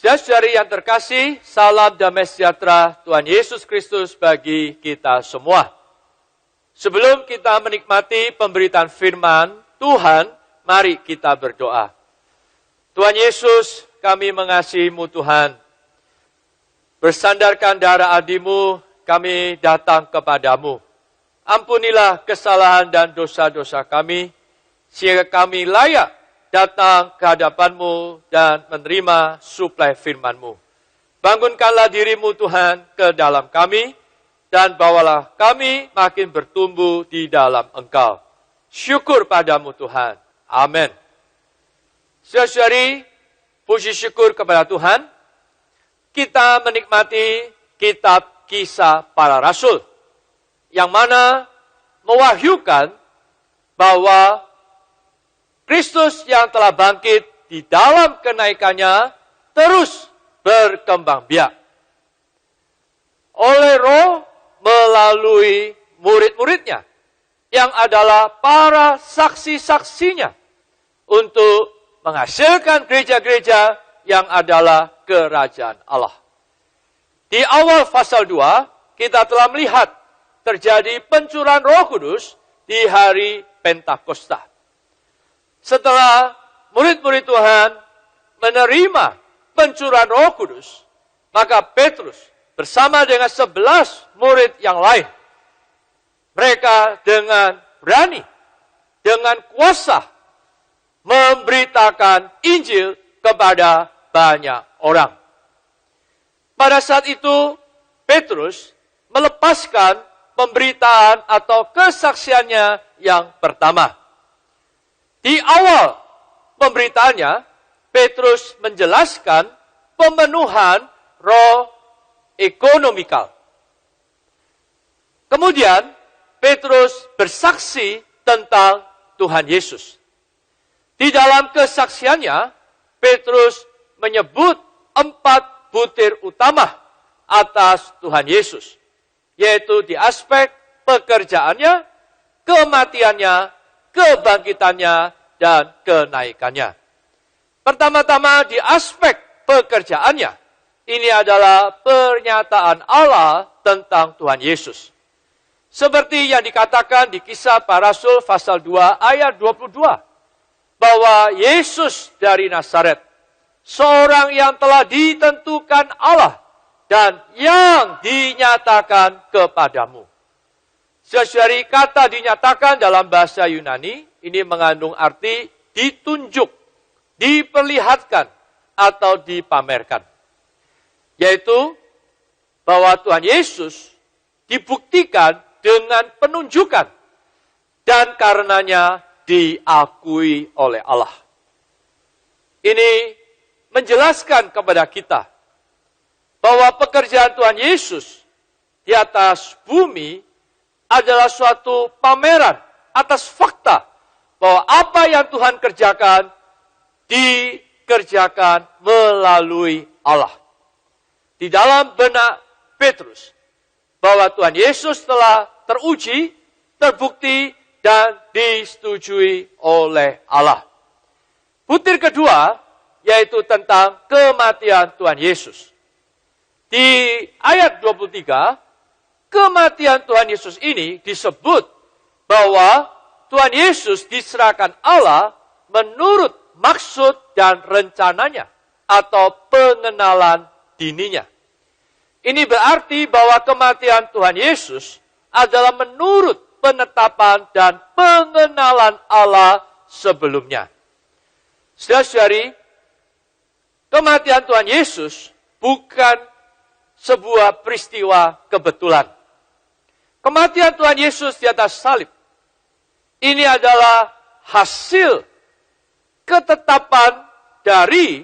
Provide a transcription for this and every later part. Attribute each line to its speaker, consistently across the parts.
Speaker 1: Saudara-saudari yang terkasih, salam damai sejahtera Tuhan Yesus Kristus bagi kita semua. Sebelum kita menikmati pemberitaan firman Tuhan, mari kita berdoa. Tuhan Yesus, kami mengasihi-Mu Tuhan. Bersandarkan darah adi-Mu, kami datang kepadamu. Ampunilah kesalahan dan dosa-dosa kami, sehingga kami layak datang ke hadapan-Mu dan menerima suplai firman-Mu. Bangunkanlah diri-Mu Tuhan ke dalam kami, dan bawalah kami makin bertumbuh di dalam Engkau. Syukur padamu Tuhan. Amin. Saudari, puji syukur kepada Tuhan. Kita menikmati kitab Kisah Para Rasul, yang mana mewahyukan bahwa Kristus yang telah bangkit di dalam kenaikannya terus berkembang biak. Oleh Roh melalui murid-muridnya yang adalah para saksi-saksinya untuk menghasilkan gereja-gereja yang adalah kerajaan Allah. Di awal pasal 2 kita telah melihat terjadi pencurahan Roh Kudus di hari Pentakosta. Setelah murid-murid Tuhan menerima pencurahan Roh Kudus, maka Petrus bersama dengan 11 murid yang lain, mereka dengan berani, dengan kuasa, memberitakan Injil kepada banyak orang. Pada saat itu, Petrus melepaskan pemberitaan atau kesaksiannya yang pertama. Di awal pemberitaannya, Petrus menjelaskan pemenuhan roh ekonomikal. Kemudian, Petrus bersaksi tentang Tuhan Yesus. Di dalam kesaksiannya, Petrus menyebut 4 butir utama atas Tuhan Yesus, yaitu di aspek pekerjaannya, kematiannya, kebangkitannya, dan kenaikannya. Pertama-tama di aspek pekerjaannya, ini adalah pernyataan Allah tentang Tuhan Yesus. Seperti yang dikatakan di Kisah Para Rasul pasal 2 ayat 22, bahwa Yesus dari Nazaret, seorang yang telah ditentukan Allah dan yang dinyatakan kepadamu. Sesuai kata dinyatakan dalam bahasa Yunani, ini mengandung arti ditunjuk, diperlihatkan, atau dipamerkan. Yaitu bahwa Tuhan Yesus dibuktikan dengan penunjukan dan karenanya diakui oleh Allah. Ini menjelaskan kepada kita bahwa pekerjaan Tuhan Yesus di atas bumi adalah suatu pameran atas fakta bahwa apa yang Tuhan kerjakan, dikerjakan melalui Allah. Di dalam benak Petrus, bahwa Tuhan Yesus telah teruji, terbukti, dan disetujui oleh Allah. Butir kedua, yaitu tentang kematian Tuhan Yesus. Di ayat 23, kematian Tuhan Yesus ini disebut bahwa Tuhan Yesus diserahkan Allah menurut maksud dan rencananya atau pengenalan dininya. Ini berarti bahwa kematian Tuhan Yesus adalah menurut penetapan dan pengenalan Allah sebelumnya. Saudara-saudari, kematian Tuhan Yesus bukan sebuah peristiwa kebetulan. Kematian Tuhan Yesus di atas salib, ini adalah hasil ketetapan dari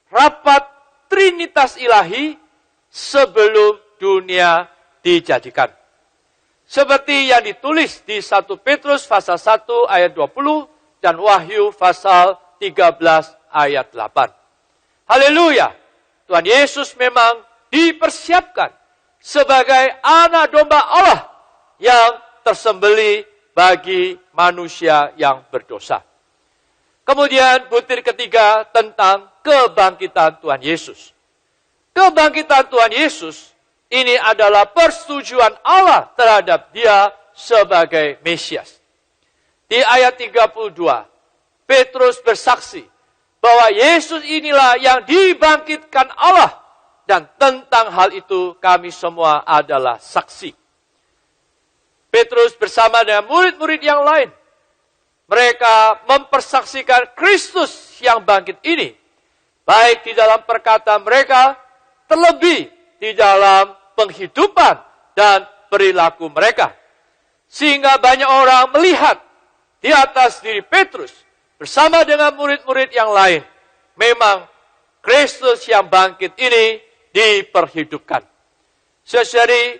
Speaker 1: rapat Trinitas Ilahi sebelum dunia dijadikan. Seperti yang ditulis di 1 Petrus pasal 1 ayat 20 dan Wahyu pasal 13 ayat 8. Haleluya! Tuhan Yesus memang dipersiapkan sebagai anak domba Allah yang tersembelih bagi manusia yang berdosa. Kemudian butir ketiga tentang kebangkitan Tuhan Yesus. Kebangkitan Tuhan Yesus ini adalah persetujuan Allah terhadap Dia sebagai Mesias. Di ayat 32, Petrus bersaksi bahwa Yesus inilah yang dibangkitkan Allah, dan tentang hal itu kami semua adalah saksi. Petrus bersama dengan murid-murid yang lain, mereka mempersaksikan Kristus yang bangkit ini, baik di dalam perkataan mereka, terlebih di dalam penghidupan dan perilaku mereka. Sehingga banyak orang melihat di atas diri Petrus bersama dengan murid-murid yang lain, memang Kristus yang bangkit ini diperhidupkan. Saudari,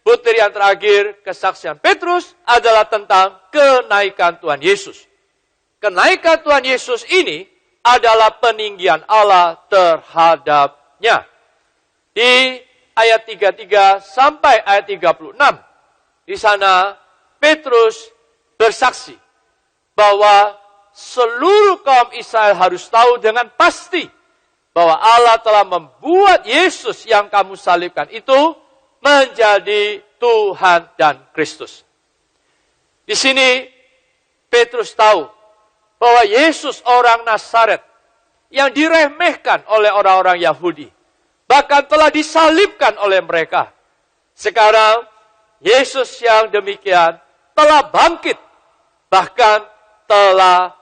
Speaker 1: butir yang terakhir kesaksian Petrus adalah tentang kenaikan Tuhan Yesus. Kenaikan Tuhan Yesus ini adalah peninggian Allah terhadapnya. Di ayat 33 sampai ayat 36, di sana Petrus bersaksi bahwa seluruh kaum Israel harus tahu dengan pasti bahwa Allah telah membuat Yesus yang kamu salibkan itu menjadi Tuhan dan Kristus. Di sini Petrus tahu bahwa Yesus orang Nazaret yang diremehkan oleh orang-orang Yahudi, bahkan telah disalibkan oleh mereka. Sekarang Yesus yang demikian telah bangkit, bahkan telah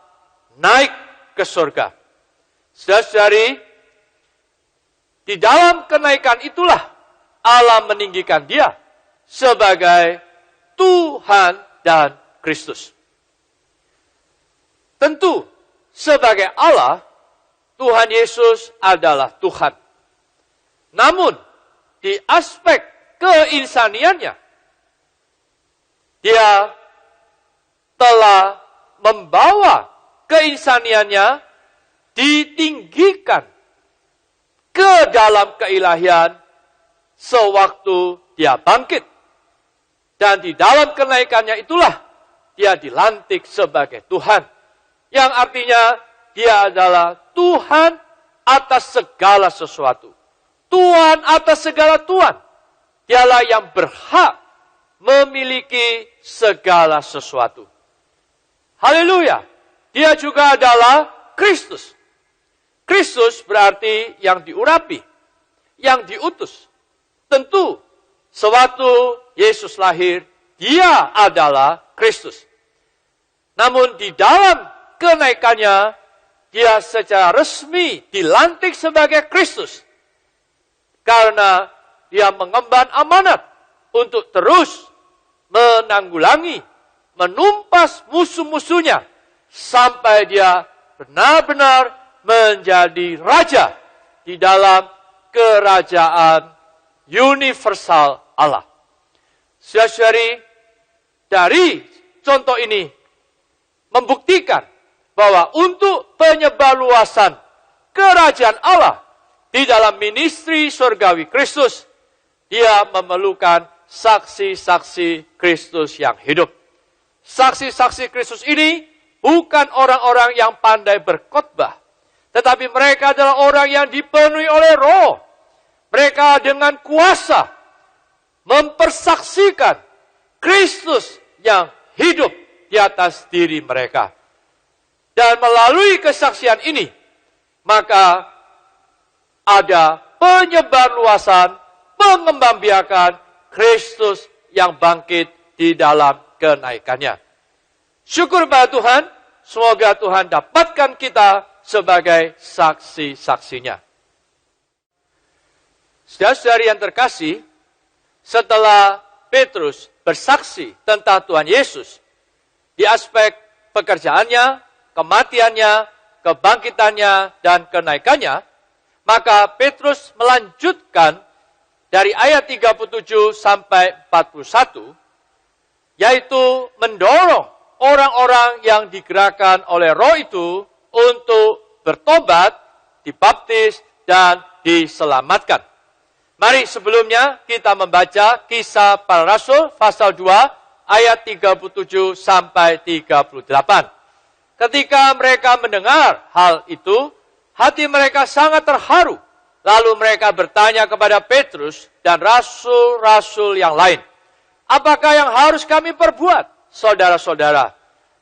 Speaker 1: naik ke surga. Saudari, di dalam kenaikan itulah Allah meninggikan Dia sebagai Tuhan dan Kristus. Tentu, sebagai Allah, Tuhan Yesus adalah Tuhan. Namun, di aspek keinsaniannya, Dia telah membawa keinsaniannya ditinggikan ke dalam keilahian sewaktu Dia bangkit. Dan di dalam kenaikannya itulah Dia dilantik sebagai Tuhan. Yang artinya Dia adalah Tuhan atas segala sesuatu. Tuhan atas segala Tuhan. Dialah yang berhak memiliki segala sesuatu. Haleluya. Dia juga adalah Kristus. Kristus berarti yang diurapi, yang diutus. Tentu, sewaktu Yesus lahir, Dia adalah Kristus. Namun di dalam kenaikannya, Dia secara resmi dilantik sebagai Kristus. Karena Dia mengemban amanat untuk terus menanggulangi, menumpas musuh-musuhnya, sampai Dia benar-benar menjadi Raja di dalam kerajaan universal Allah. Saudari, dari contoh ini membuktikan bahwa untuk penyebarluasan kerajaan Allah di dalam ministry surgawi Kristus, Dia memerlukan saksi-saksi Kristus yang hidup. Saksi-saksi Kristus ini bukan orang-orang yang pandai berkhotbah, tetapi mereka adalah orang yang dipenuhi oleh Roh. Mereka dengan kuasa mempersaksikan Kristus yang hidup di atas diri mereka. Dan melalui kesaksian ini, maka ada penyebarluasan, pengembangbiakan Kristus yang bangkit di dalam kenaikannya. Syukur pada Tuhan, semoga Tuhan dapatkan kita sebagai saksi-saksinya. Saudara-saudari yang terkasih, setelah Petrus bersaksi tentang Tuhan Yesus, di aspek pekerjaannya, kematiannya, kebangkitannya, dan kenaikannya, maka Petrus melanjutkan dari ayat 37 sampai 41, yaitu mendorong orang-orang yang digerakkan oleh Roh itu untuk bertobat, dibaptis, dan diselamatkan. Mari sebelumnya kita membaca Kisah Para Rasul pasal 2 ayat 37 sampai 38. Ketika mereka mendengar hal itu, hati mereka sangat terharu. Lalu mereka bertanya kepada Petrus dan rasul-rasul yang lain, apakah yang harus kami perbuat, saudara-saudara?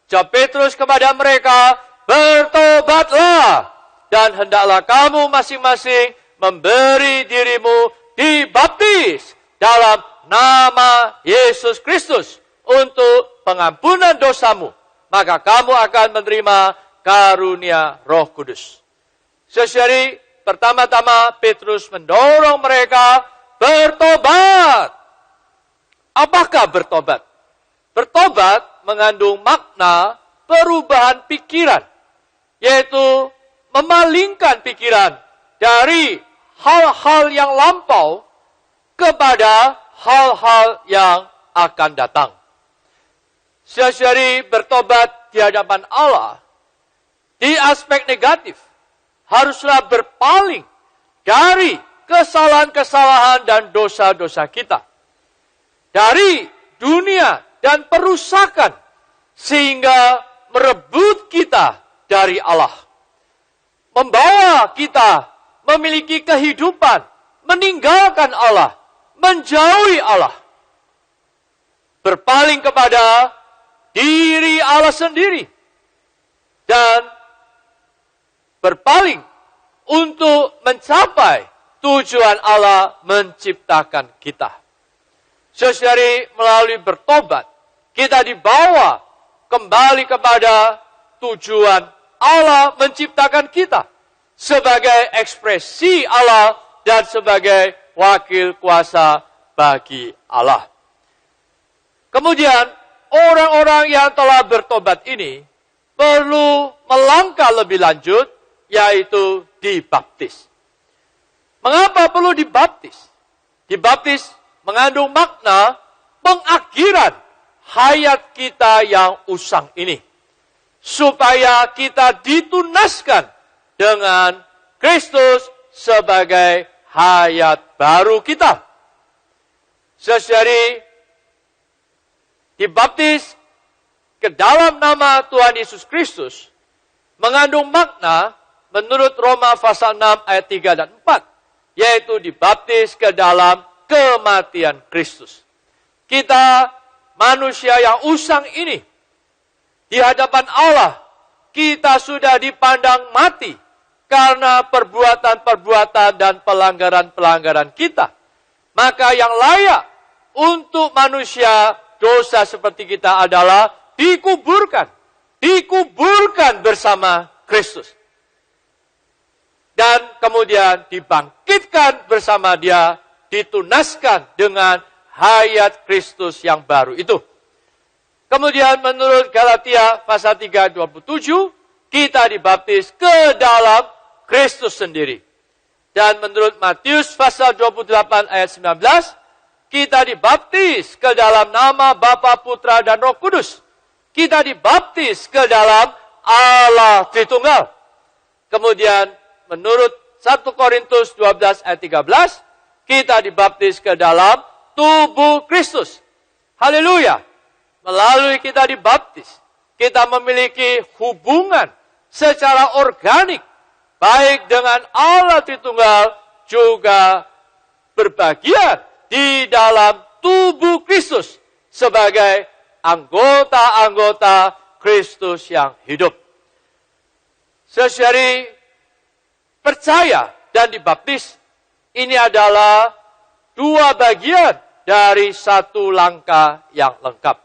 Speaker 1: Jawab Petrus kepada mereka, bertobatlah, dan hendaklah kamu masing-masing memberi dirimu dibaptis dalam nama Yesus Kristus untuk pengampunan dosamu. Maka kamu akan menerima karunia Roh Kudus. Saudari, pertama-tama Petrus mendorong mereka bertobat. Apakah bertobat? Bertobat mengandung makna perubahan pikiran, yaitu memalingkan pikiran dari hal-hal yang lampau kepada hal-hal yang akan datang. Saudari, bertobat di hadapan Allah di aspek negatif haruslah berpaling dari kesalahan-kesalahan dan dosa-dosa kita, dari dunia dan perusakan, sehingga merebut kita dari Allah, membawa kita memiliki kehidupan, meninggalkan Allah, menjauhi Allah, berpaling kepada diri Allah sendiri, dan berpaling untuk mencapai tujuan Allah menciptakan kita. Saudari, melalui bertobat, kita dibawa kembali kepada tujuan Allah menciptakan kita sebagai ekspresi Allah dan sebagai wakil kuasa bagi Allah. Kemudian, orang-orang yang telah bertobat ini perlu melangkah lebih lanjut, yaitu dibaptis. Mengapa perlu dibaptis? Dibaptis mengandung makna pengakhiran hayat kita yang usang ini, supaya kita ditunaskan dengan Kristus sebagai hayat baru kita. Saudari, dibaptis ke dalam nama Tuhan Yesus Kristus mengandung makna menurut Roma pasal 6 ayat 3 dan 4, yaitu dibaptis ke dalam kematian Kristus. Kita manusia yang usang ini, di hadapan Allah, kita sudah dipandang mati karena perbuatan-perbuatan dan pelanggaran-pelanggaran kita. Maka yang layak untuk manusia dosa seperti kita adalah dikuburkan bersama Kristus. Dan kemudian dibangkitkan bersama Dia, ditunaskan dengan hayat Kristus yang baru itu. Kemudian menurut Galatia pasal 3:27, kita dibaptis ke dalam Kristus sendiri. Dan menurut Matius pasal 28 ayat 19, kita dibaptis ke dalam nama Bapa, Putra, dan Roh Kudus. Kita dibaptis ke dalam Allah Tritunggal. Kemudian menurut 1 Korintus 12 ayat 13, kita dibaptis ke dalam tubuh Kristus. Haleluya. Melalui kita dibaptis, kita memiliki hubungan secara organik, baik dengan Allah Tritunggal, juga berbagian di dalam tubuh Kristus sebagai anggota-anggota Kristus yang hidup. Saudari, percaya dan dibaptis, ini adalah dua bagian dari satu langkah yang lengkap.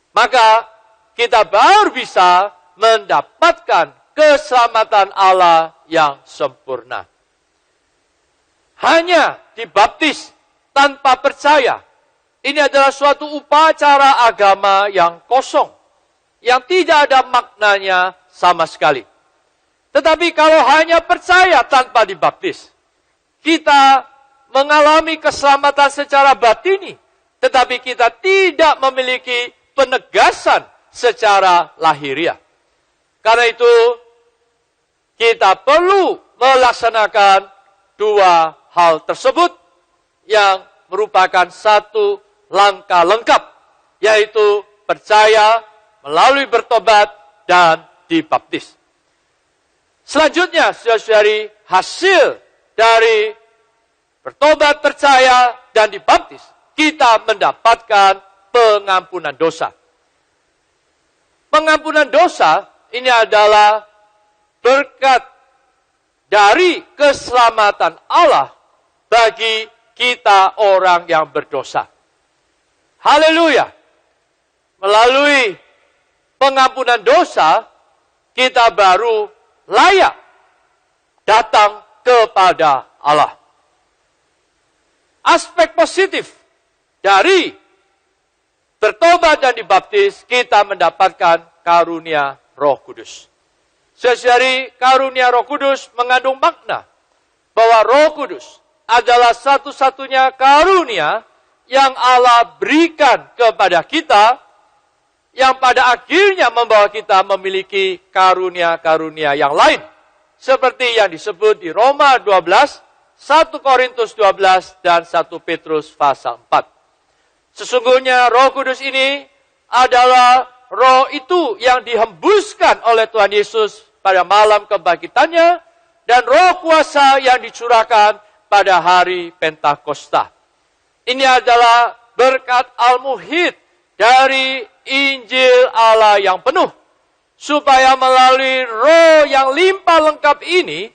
Speaker 1: Maka kita baru bisa mendapatkan keselamatan Allah yang sempurna. Hanya dibaptis tanpa percaya, ini adalah suatu upacara agama yang kosong, yang tidak ada maknanya sama sekali. Tetapi kalau hanya percaya tanpa dibaptis, kita mengalami keselamatan secara batini, tetapi kita tidak memiliki penegasan secara lahiriah. Karena itu, kita perlu melaksanakan dua hal tersebut yang merupakan satu langkah lengkap, yaitu percaya melalui bertobat dan dibaptis. Selanjutnya, saudari, hasil dari bertobat, percaya, dan dibaptis, kita mendapatkan pengampunan dosa. Pengampunan dosa ini adalah berkat dari keselamatan Allah bagi kita orang yang berdosa. Haleluya. Melalui pengampunan dosa, kita baru layak datang kepada Allah. Aspek positif dari bertobat dan dibaptis, kita mendapatkan karunia Roh Kudus. Saudari, karunia Roh Kudus mengandung makna bahwa Roh Kudus adalah satu-satunya karunia yang Allah berikan kepada kita, yang pada akhirnya membawa kita memiliki karunia-karunia yang lain. Seperti yang disebut di Roma 12, 1 Korintus 12, dan 1 Petrus pasal 4. Sesungguhnya Roh Kudus ini adalah roh itu yang dihembuskan oleh Tuhan Yesus pada malam kebangkitannya, dan roh kuasa yang dicurahkan pada hari Pentakosta. Ini adalah berkat al-muhid dari Injil Allah yang penuh. Supaya melalui roh yang limpah lengkap ini,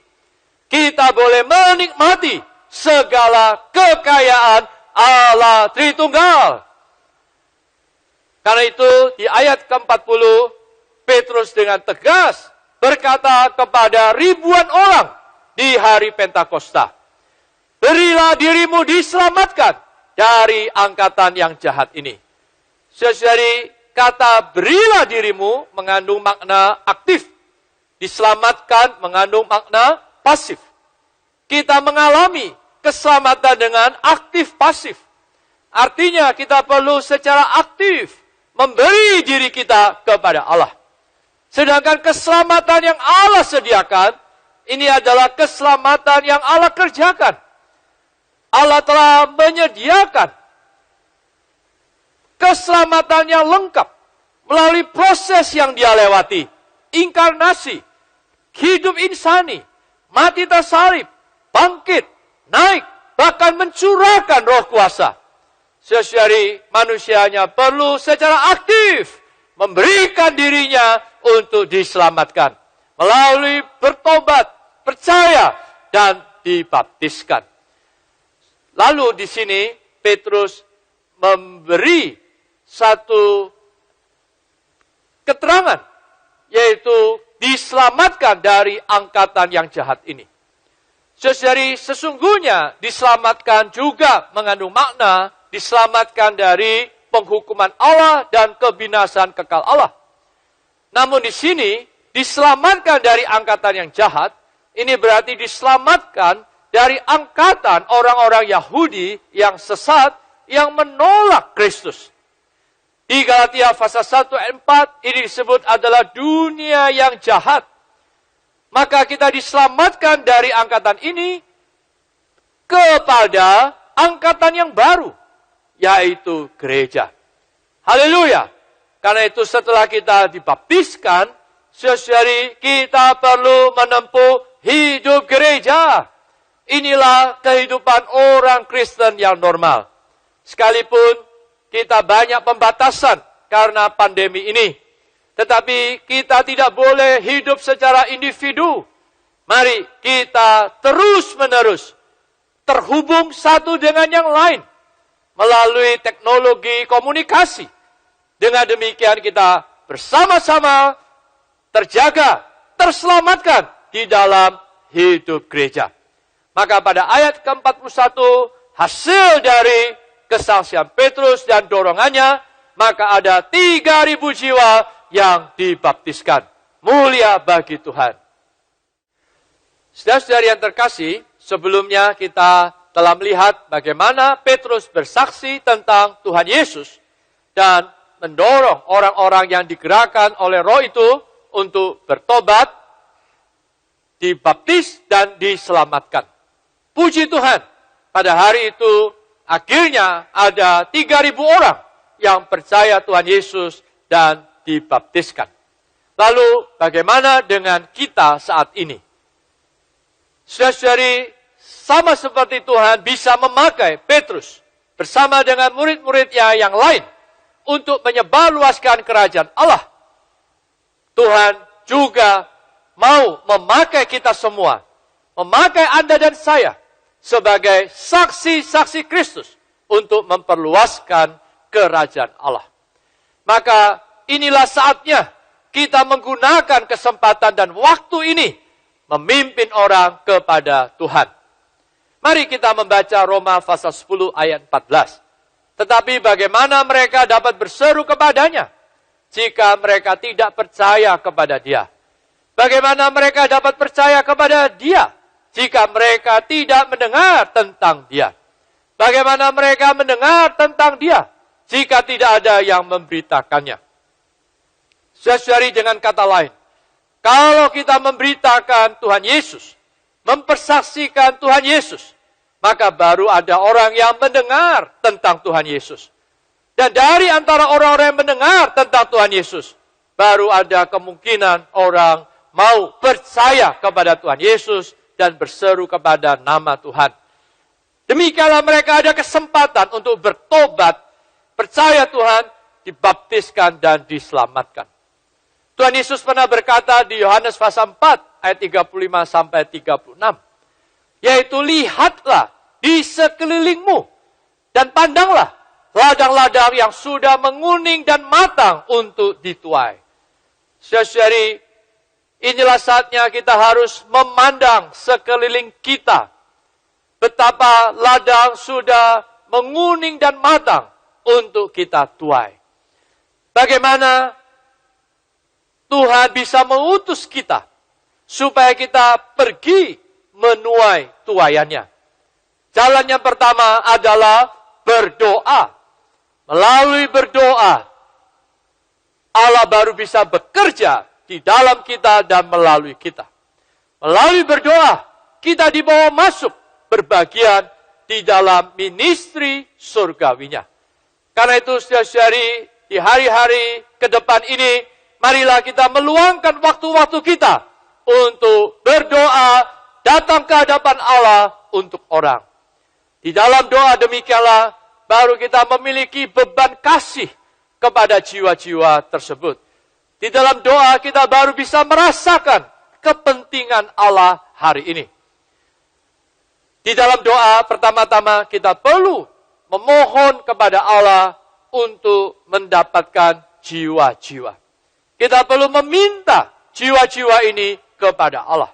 Speaker 1: kita boleh menikmati segala kekayaan Allah Tritunggal. Karena itu di ayat ke-40, Petrus dengan tegas berkata kepada ribuan orang di hari Pentakosta, berilah dirimu diselamatkan dari angkatan yang jahat ini. Saudari, kata berilah dirimu mengandung makna aktif. Diselamatkan mengandung makna pasif. Kita mengalami keselamatan dengan aktif pasif. Artinya kita perlu secara aktif memberi diri kita kepada Allah. Sedangkan keselamatan yang Allah sediakan, ini adalah keselamatan yang Allah kerjakan. Allah telah menyediakan keselamatan yang lengkap melalui proses yang dia lewati. Inkarnasi, hidup insani, mati tersalib, bangkit, naik, bahkan mencurahkan roh kuasa. Saudari, manusianya perlu secara aktif memberikan dirinya untuk diselamatkan melalui bertobat, percaya, dan dibaptiskan. Lalu di sini Petrus memberi satu keterangan, yaitu diselamatkan dari angkatan yang jahat ini. Saudari, sesungguhnya diselamatkan juga mengandung makna diselamatkan dari penghukuman Allah dan kebinasaan kekal Allah. Namun di sini diselamatkan dari angkatan yang jahat, ini berarti diselamatkan dari angkatan orang-orang Yahudi yang sesat, yang menolak Kristus. Di Galatia pasal 1 ayat 4, ini disebut adalah dunia yang jahat. Maka kita diselamatkan dari angkatan ini kepada angkatan yang baru, yaitu gereja. Haleluya. Karena itu setelah kita dibaptiskan, saudari, kita perlu menempuh hidup gereja. Inilah kehidupan orang Kristen yang normal. Sekalipun kita banyak pembatasan karena pandemi ini, tetapi kita tidak boleh hidup secara individu. Mari kita terus-menerus terhubung satu dengan yang lain melalui teknologi komunikasi. Dengan demikian kita bersama-sama terjaga, terselamatkan di dalam hidup gereja. Maka pada ayat ke-41, hasil dari kesaksian Petrus dan dorongannya, maka ada 3.000 jiwa yang dibaptiskan. Mulia bagi Tuhan. Saudara-saudari yang terkasih, sebelumnya kita telah melihat bagaimana Petrus bersaksi tentang Tuhan Yesus dan mendorong orang-orang yang digerakkan oleh Roh itu untuk bertobat, dibaptis, dan diselamatkan. Puji Tuhan, pada hari itu akhirnya ada 3.000 orang yang percaya Tuhan Yesus dan dibaptiskan. Lalu bagaimana dengan kita saat ini? Saudara-saudari, sama seperti Tuhan bisa memakai Petrus bersama dengan murid-muridnya yang lain untuk menyebarluaskan kerajaan Allah. Tuhan juga mau memakai kita semua, memakai Anda dan saya sebagai saksi-saksi Kristus untuk memperluaskan kerajaan Allah. Maka inilah saatnya kita menggunakan kesempatan dan waktu ini memimpin orang kepada Tuhan. Mari kita membaca Roma pasal 10 ayat 14. Tetapi bagaimana mereka dapat berseru kepadanya jika mereka tidak percaya kepada Dia? Bagaimana mereka dapat percaya kepada Dia jika mereka tidak mendengar tentang Dia? Bagaimana mereka mendengar tentang Dia jika tidak ada yang memberitakannya? Saudari, dengan kata lain, kalau kita memberitakan Tuhan Yesus, mempersaksikan Tuhan Yesus, maka baru ada orang yang mendengar tentang Tuhan Yesus. Dan dari antara orang-orang yang mendengar tentang Tuhan Yesus, baru ada kemungkinan orang mau percaya kepada Tuhan Yesus dan berseru kepada nama Tuhan. Demikianlah mereka ada kesempatan untuk bertobat, percaya Tuhan, dibaptiskan dan diselamatkan. Tuhan Yesus pernah berkata di Yohanes pasal 4 ayat 35 sampai 36. Yaitu lihatlah di sekelilingmu dan pandanglah ladang-ladang yang sudah menguning dan matang untuk dituai. Saudari, inilah saatnya kita harus memandang sekeliling kita. Betapa ladang sudah menguning dan matang untuk kita tuai. Bagaimana Tuhan bisa mengutus kita supaya kita pergi menuai tuaiannya. Jalan yang pertama adalah berdoa. Melalui berdoa, Allah baru bisa bekerja di dalam kita dan melalui kita. Melalui berdoa, kita dibawa masuk berbagian di dalam ministry surgawinya. Karena itu, saudari, di hari-hari ke depan ini, marilah kita meluangkan waktu-waktu kita untuk berdoa, datang ke hadapan Allah untuk orang. Di dalam doa demikianlah baru kita memiliki beban kasih kepada jiwa-jiwa tersebut. Di dalam doa kita baru bisa merasakan kepentingan Allah hari ini. Di dalam doa pertama-tama kita perlu memohon kepada Allah untuk mendapatkan jiwa-jiwa. Kita perlu meminta jiwa-jiwa ini kepada Allah.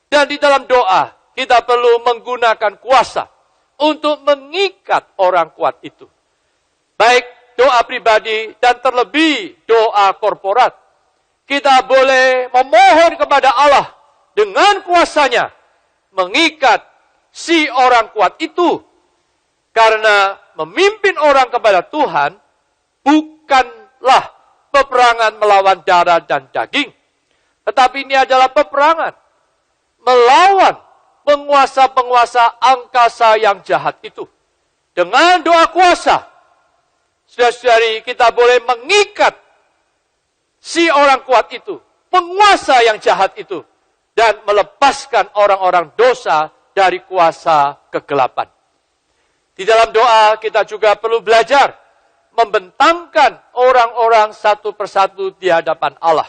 Speaker 1: Dan di dalam doa, kita perlu menggunakan kuasa untuk mengikat orang kuat itu. Baik doa pribadi dan terlebih doa korporat. Kita boleh memohon kepada Allah dengan kuasanya mengikat si orang kuat itu. Karena memimpin orang kepada Tuhan bukanlah peperangan melawan darah dan daging. Tetapi ini adalah peperangan melawan penguasa-penguasa angkasa yang jahat itu. Dengan doa kuasa, saudara-saudari, kita boleh mengikat si orang kuat itu, penguasa yang jahat itu, dan melepaskan orang-orang dosa dari kuasa kegelapan. Di dalam doa kita juga perlu belajar membentangkan orang-orang satu persatu di hadapan Allah.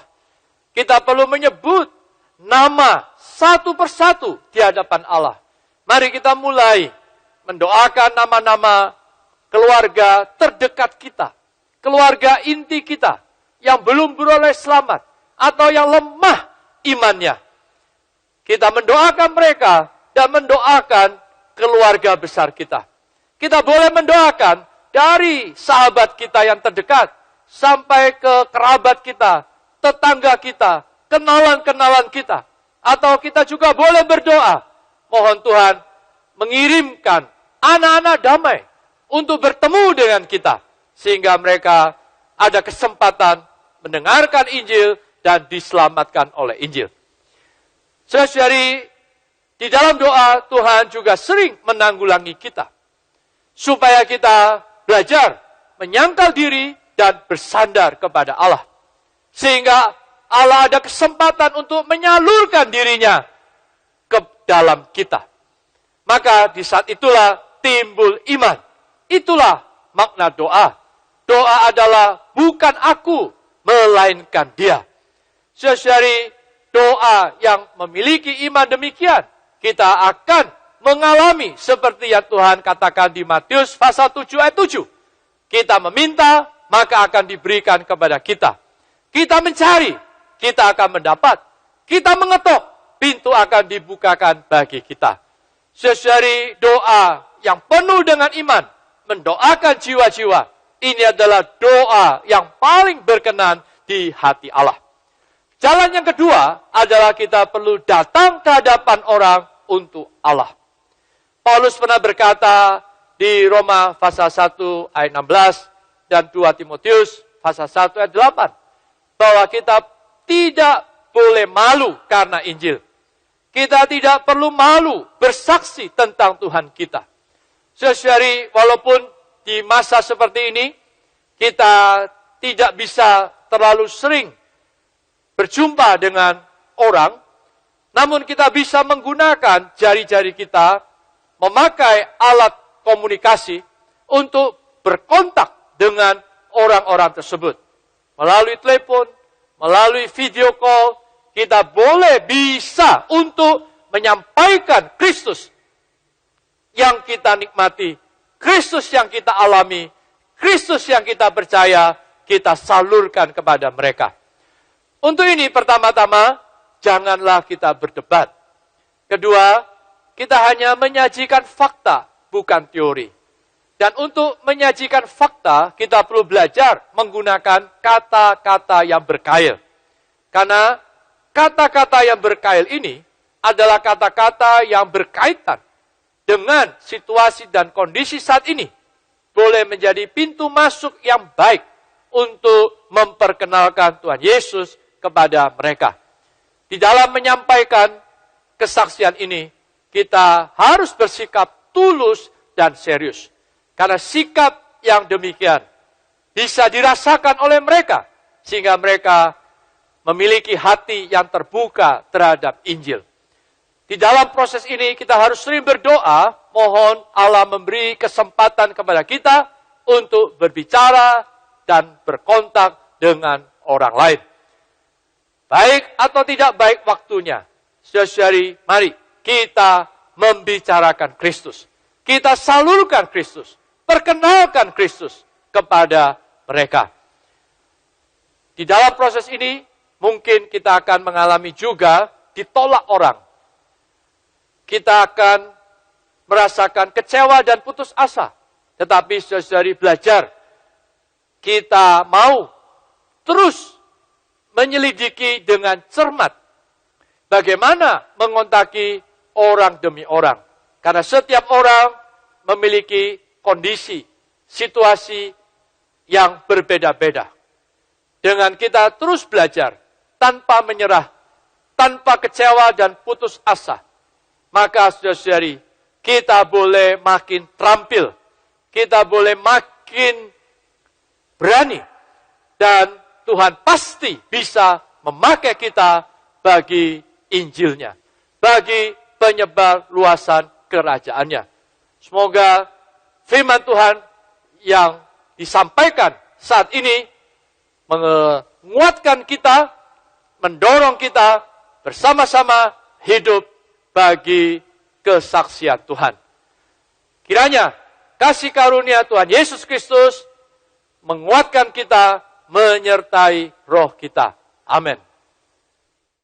Speaker 1: Kita perlu menyebut nama satu persatu di hadapan Allah. Mari kita mulai mendoakan nama-nama keluarga terdekat kita, keluarga inti kita yang belum beroleh selamat atau yang lemah imannya. Kita mendoakan mereka dan mendoakan keluarga besar kita. Kita boleh mendoakan dari sahabat kita yang terdekat sampai ke kerabat kita, tetangga kita, kenalan-kenalan kita. Atau kita juga boleh berdoa, mohon Tuhan mengirimkan anak-anak damai untuk bertemu dengan kita. Sehingga mereka ada kesempatan mendengarkan Injil dan diselamatkan oleh Injil. Saudari, di dalam doa Tuhan juga sering menanggulangi kita. Supaya kita belajar menyangkal diri dan bersandar kepada Allah. Sehingga Allah ada kesempatan untuk menyalurkan dirinya ke dalam kita. Maka di saat itulah timbul iman. Itulah makna doa. Doa adalah bukan aku, melainkan Dia. Saudari, doa yang memiliki iman demikian, kita akan mengalami seperti yang Tuhan katakan di Matius pasal 7 ayat 7. Kita meminta, maka akan diberikan kepada kita. Kita mencari, kita akan mendapat. Kita mengetuk, pintu akan dibukakan bagi kita. Saudari, doa yang penuh dengan iman, mendoakan jiwa-jiwa, ini adalah doa yang paling berkenan di hati Allah. Jalan yang kedua adalah kita perlu datang ke hadapan orang untuk Allah. Paulus pernah berkata di Roma pasal 1 ayat 16 dan 2 Timotius pasal 1 ayat 8 bahwa kita tidak boleh malu karena Injil. Kita tidak perlu malu bersaksi tentang Tuhan kita. Saudari, walaupun di masa seperti ini kita tidak bisa terlalu sering berjumpa dengan orang, namun kita bisa menggunakan jari-jari kita, memakai alat komunikasi untuk berkontak dengan orang-orang tersebut. Melalui telepon, melalui video call, kita bisa untuk menyampaikan Kristus yang kita nikmati, Kristus yang kita alami, Kristus yang kita percaya, kita salurkan kepada mereka. Untuk ini pertama-tama, janganlah kita berdebat. Kedua, kita hanya menyajikan fakta, bukan teori. Dan untuk menyajikan fakta, kita perlu belajar menggunakan kata-kata yang berkail. Karena kata-kata yang berkail ini adalah kata-kata yang berkaitan dengan situasi dan kondisi saat ini. Boleh menjadi pintu masuk yang baik untuk memperkenalkan Tuhan Yesus kepada mereka. Di dalam menyampaikan kesaksian ini, kita harus bersikap tulus dan serius. Karena sikap yang demikian bisa dirasakan oleh mereka, sehingga mereka memiliki hati yang terbuka terhadap Injil. Di dalam proses ini kita harus sering berdoa, mohon Allah memberi kesempatan kepada kita untuk berbicara dan berkontak dengan orang lain. Baik atau tidak baik waktunya, saudari, mari kita membicarakan Kristus. Kita salurkan Kristus, perkenalkan Kristus kepada mereka. Di dalam proses ini, mungkin kita akan mengalami juga ditolak orang. Kita akan merasakan kecewa dan putus asa. Tetapi saudari belajar, kita mau terus menyelidiki dengan cermat bagaimana mengontaki orang demi orang. Karena setiap orang memiliki kondisi, situasi yang berbeda-beda. Dengan kita terus belajar, tanpa menyerah, tanpa kecewa dan putus asa, maka saudari, kita boleh makin terampil, kita boleh makin berani, dan Tuhan pasti bisa memakai kita bagi Injilnya, bagi penyebar luasan kerajaannya. Semoga firman Tuhan yang disampaikan saat ini menguatkan kita, mendorong kita bersama-sama hidup bagi kesaksian Tuhan. Kiranya kasih karunia Tuhan Yesus Kristus menguatkan kita, menyertai roh kita. Amin.